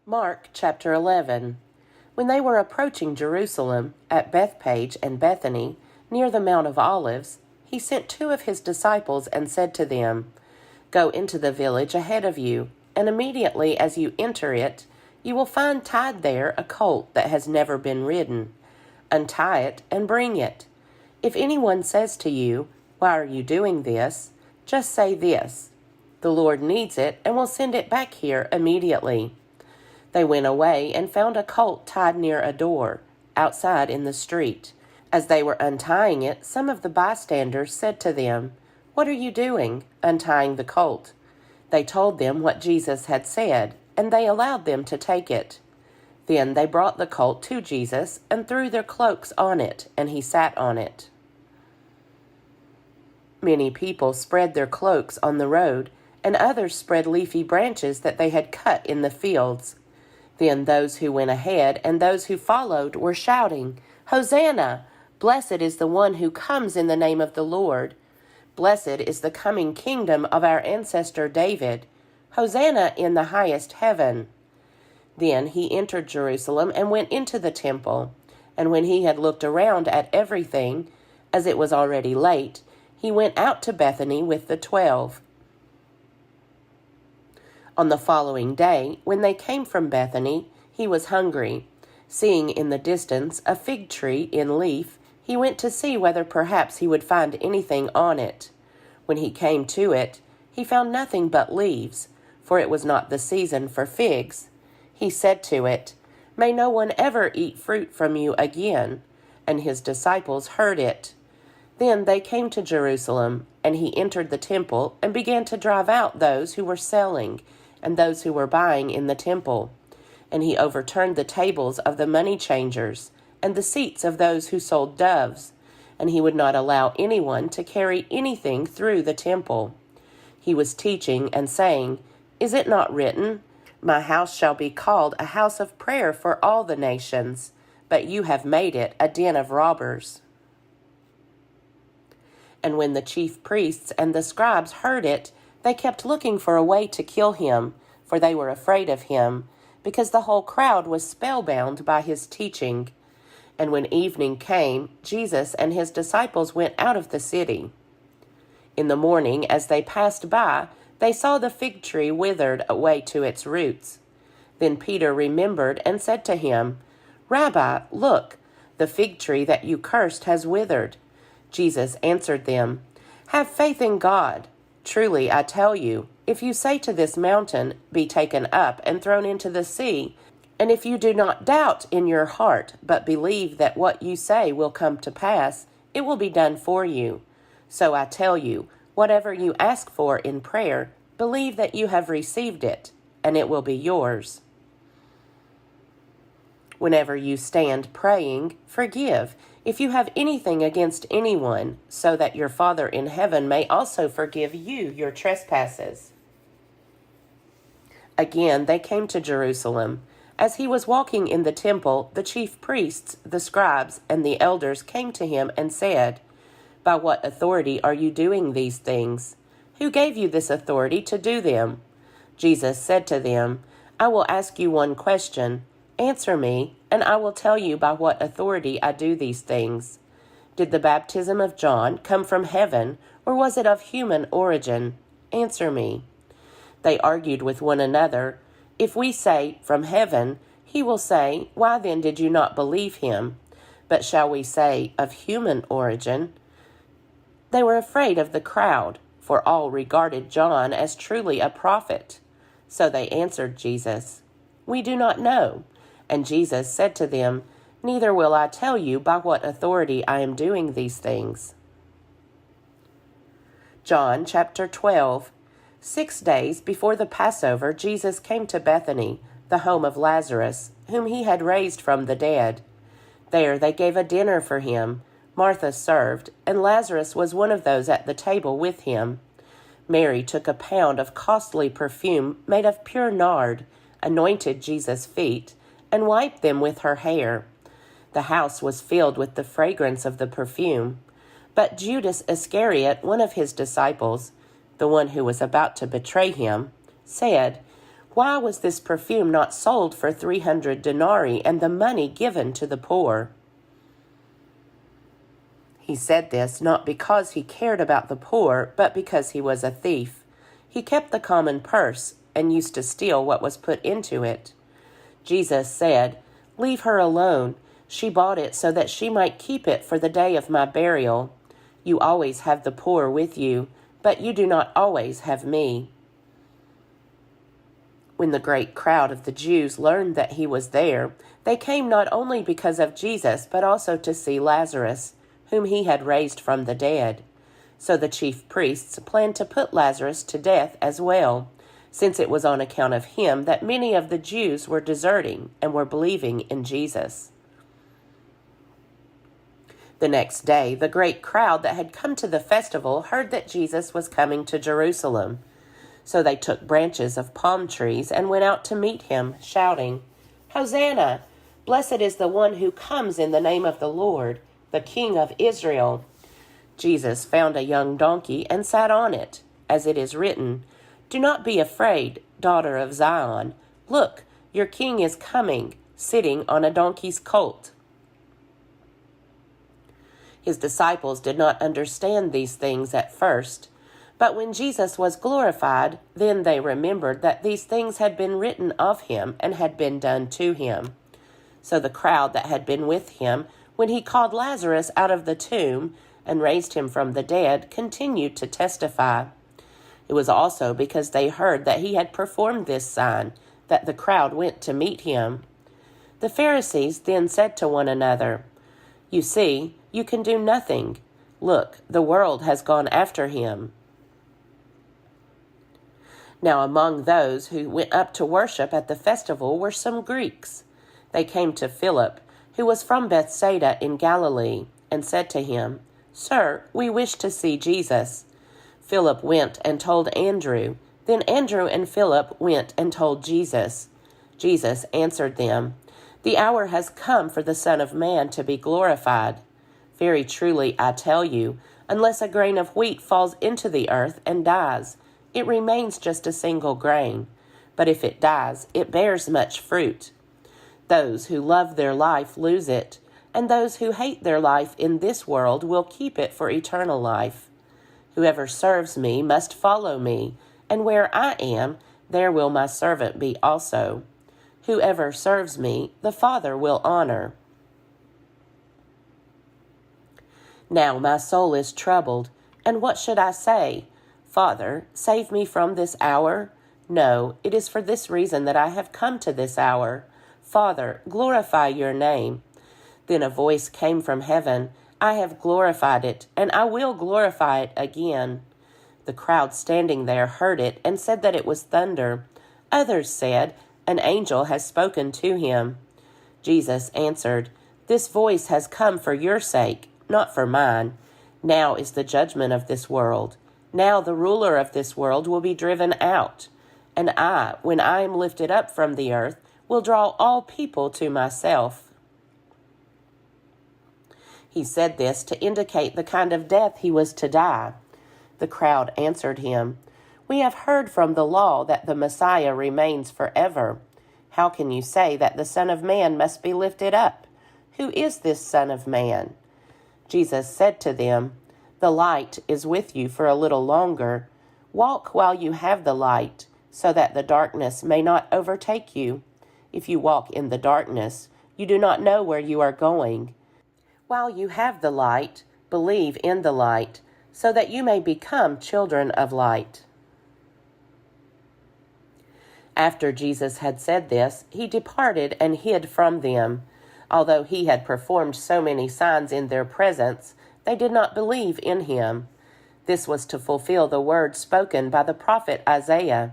Mark chapter 11. When they were approaching Jerusalem, at Bethpage and Bethany, near the Mount of Olives, he sent 2 of his disciples and said to them, "Go into the village ahead of you, and immediately as you enter it, you will find tied there a colt that has never been ridden. Untie it and bring it. If anyone says to you, 'Why are you doing this?' just say this, 'The Lord needs it and will send it back here immediately.'" They went away and found a colt tied near a door, outside in the street. As they were untying it, some of the bystanders said to them, "What are you doing, untying the colt?" They told them what Jesus had said, and they allowed them to take it. Then they brought the colt to Jesus and threw their cloaks on it, and he sat on it. Many people spread their cloaks on the road, and others spread leafy branches that they had cut in the fields. Then those who went ahead and those who followed were shouting, "Hosanna! Blessed is the one who comes in the name of the Lord. Blessed is the coming kingdom of our ancestor David. Hosanna in the highest heaven." Then he entered Jerusalem and went into the temple. And when he had looked around at everything, as it was already late, he went out to Bethany with the 12. On the following day, when they came from Bethany, he was hungry. Seeing in the distance a fig tree in leaf, he went to see whether perhaps he would find anything on it. When he came to it, he found nothing but leaves, for it was not the season for figs. He said to it, "May no one ever eat fruit from you again." And his disciples heard it. Then they came to Jerusalem, and he entered the temple and began to drive out those who were selling and those who were buying in the temple. And he overturned the tables of the money changers and the seats of those who sold doves, and he would not allow anyone to carry anything through the temple. He was teaching and saying, "Is it not written, 'My house shall be called a house of prayer for all the nations,' but you have made it a den of robbers." And when the chief priests and the scribes heard it, they kept looking for a way to kill him, for they were afraid of him, because the whole crowd was spellbound by his teaching. And when evening came, Jesus and his disciples went out of the city. In the morning, as they passed by, they saw the fig tree withered away to its roots. Then Peter remembered and said to him, "Rabbi, look, the fig tree that you cursed has withered." Jesus answered them, "Have faith in God. Truly, I tell you, if you say to this mountain, 'Be taken up and thrown into the sea,' and if you do not doubt in your heart, but believe that what you say will come to pass, it will be done for you. So I tell you, whatever you ask for in prayer, believe that you have received it, and it will be yours. Whenever you stand praying, forgive if you have anything against anyone, so that your Father in heaven may also forgive you your trespasses." Again, they came to Jerusalem. As he was walking in the temple, the chief priests, the scribes, and the elders came to him and said, "By what authority are you doing these things? Who gave you this authority to do them?" Jesus said to them, "I will ask you one question. Answer me, and I will tell you by what authority I do these things. Did the baptism of John come from heaven, or was it of human origin? Answer me." They argued with one another. "If we say, 'From heaven,' he will say, 'Why then did you not believe him?' But shall we say, 'Of human origin'?" They were afraid of the crowd, for all regarded John as truly a prophet. So they answered Jesus, "We do not know." And Jesus said to them, "Neither will I tell you by what authority I am doing these things." John chapter 12. 6 days before the Passover, Jesus came to Bethany, the home of Lazarus, whom he had raised from the dead. There they gave a dinner for him. Martha served, and Lazarus was one of those at the table with him. Mary took a pound of costly perfume made of pure nard, anointed Jesus' feet, and wiped them with her hair. The house was filled with the fragrance of the perfume. But Judas Iscariot, one of his disciples, the one who was about to betray him, said, Why was this perfume not sold for 300 denarii and the money given to the poor?" He said this not because he cared about the poor, but because he was a thief. He kept the common purse and used to steal what was put into it. Jesus said, "Leave her alone. She bought it so that she might keep it for the day of my burial. You always have the poor with you, but you do not always have me." When the great crowd of the Jews learned that he was there, they came not only because of Jesus, but also to see Lazarus, whom he had raised from the dead. So the chief priests planned to put Lazarus to death as well, since it was on account of him that many of the Jews were deserting and were believing in Jesus. The next day, the great crowd that had come to the festival heard that Jesus was coming to Jerusalem. So they took branches of palm trees and went out to meet him, shouting, "Hosanna! Blessed is the one who comes in the name of the Lord, the King of Israel." Jesus found a young donkey and sat on it, as it is written, "Do not be afraid, daughter of Zion. Look, your king is coming, sitting on a donkey's colt." His disciples did not understand these things at first, but when Jesus was glorified, then they remembered that these things had been written of him and had been done to him. So the crowd that had been with him when he called Lazarus out of the tomb and raised him from the dead continued to testify. It was also because they heard that he had performed this sign that the crowd went to meet him. The Pharisees then said to one another, "You see, you can do nothing. Look, the world has gone after him." Now among those who went up to worship at the festival were some Greeks. They came to Philip, who was from Bethsaida in Galilee, and said to him, "Sir, we wish to see Jesus." Philip went and told Andrew. Then Andrew and Philip went and told Jesus. Jesus answered them, "The hour has come for the Son of Man to be glorified. Very truly I tell you, unless a grain of wheat falls into the earth and dies, it remains just a single grain. But if it dies, it bears much fruit. Those who love their life lose it, and those who hate their life in this world will keep it for eternal life. Whoever serves me must follow me, and where I am, there will my servant be also. Whoever serves me, the Father will honor." Now my soul is troubled, and what should I say? Father, save me from this hour? No, it is for this reason that I have come to this hour. Father, glorify your name. Then a voice came from heaven, "I have glorified it, and I will glorify it again." The crowd standing there heard it and said that it was thunder. Others said, "An angel has spoken to him." Jesus answered, "This voice has come for your sake, not for mine. Now is the judgment of this world. Now the ruler of this world will be driven out. And I, when I am lifted up from the earth, will draw all people to myself." He said this to indicate the kind of death he was to die. The crowd answered him, "We have heard from the law that the Messiah remains forever. How can you say that the Son of Man must be lifted up? Who is this Son of Man?" Jesus said to them, "The light is with you for a little longer. Walk while you have the light, so that the darkness may not overtake you. If you walk in the darkness, you do not know where you are going. While you have the light, believe in the light, so that you may become children of light." After Jesus had said this, he departed and hid from them. Although he had performed so many signs in their presence, they did not believe in him. This was to fulfill the word spoken by the prophet Isaiah.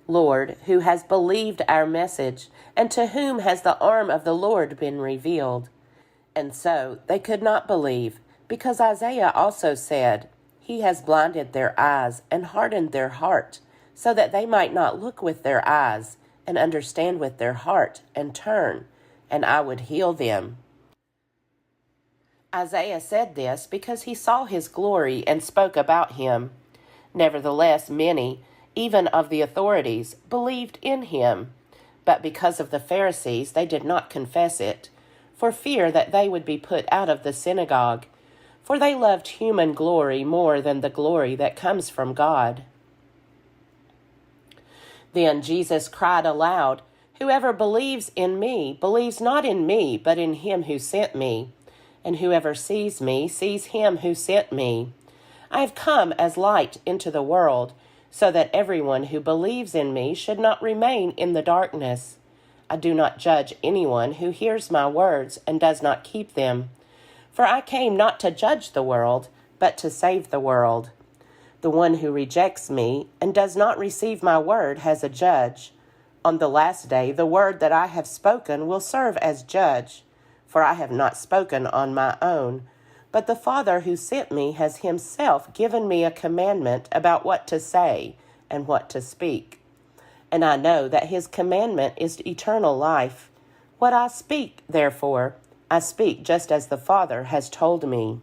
"Lord, who has believed our message, and to whom has the arm of the Lord been revealed?" And so they could not believe, because Isaiah also said, "He has blinded their eyes and hardened their heart, so that they might not look with their eyes and understand with their heart and turn, and I would heal them." Isaiah said this because he saw his glory and spoke about him. Nevertheless, many, even of the authorities, believed in him. But because of the Pharisees, they did not confess it, for fear that they would be put out of the synagogue. For they loved human glory more than the glory that comes from God. Then Jesus cried aloud, "Whoever believes in me believes not in me, but in him who sent me. And whoever sees me sees him who sent me. I have come as light into the world, so that everyone who believes in me should not remain in the darkness. I do not judge anyone who hears my words and does not keep them. For I came not to judge the world, but to save the world. The one who rejects me and does not receive my word has a judge. On the last day, the word that I have spoken will serve as judge. For I have not spoken on my own, but the Father who sent me has himself given me a commandment about what to say and what to speak. And I know that his commandment is eternal life. What I speak, therefore, I speak just as the Father has told me."